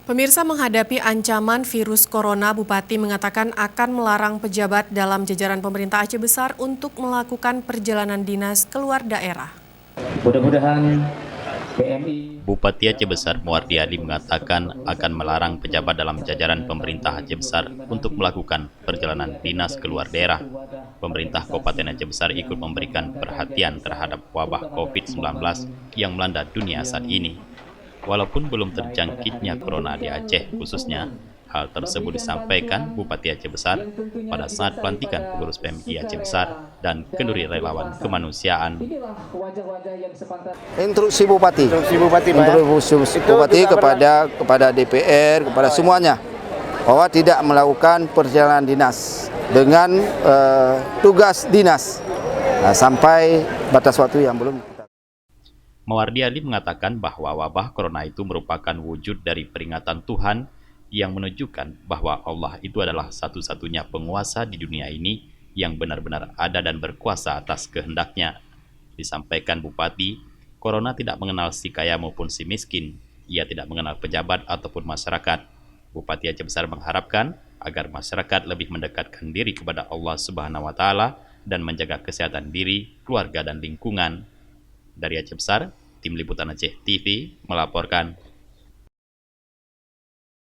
Pemirsa, menghadapi ancaman virus corona, Bupati mengatakan akan melarang pejabat dalam jajaran pemerintah Aceh Besar untuk melakukan perjalanan dinas keluar daerah. Mudah-mudahan PMI. Bupati Aceh Besar Muwardi Ali mengatakan akan melarang pejabat dalam jajaran pemerintah Aceh Besar untuk melakukan perjalanan dinas keluar daerah. Pemerintah Kabupaten Aceh Besar ikut memberikan perhatian terhadap wabah COVID-19 yang melanda dunia saat ini. Walaupun belum terjangkitnya corona di Aceh khususnya, hal tersebut disampaikan Bupati Aceh Besar pada saat pelantikan pengurus PMI Aceh Besar dan kenduri relawan kemanusiaan. Instruksi Bupati, kepada DPR, kepada semuanya, bahwa tidak melakukan perjalanan dinas dengan tugas dinas sampai batas waktu yang belum. Muwardi Ali mengatakan bahwa wabah corona itu merupakan wujud dari peringatan Tuhan yang menunjukkan bahwa Allah itu adalah satu-satunya penguasa di dunia ini yang benar-benar ada dan berkuasa atas kehendaknya. Disampaikan Bupati, corona tidak mengenal si kaya maupun si miskin. Ia tidak mengenal pejabat ataupun masyarakat. Bupati Aceh Besar mengharapkan agar masyarakat lebih mendekatkan diri kepada Allah Subhanahu wa Ta'ala dan menjaga kesehatan diri, keluarga, dan lingkungan. Dari Aceh Besar, Tim Liputan Aceh TV melaporkan.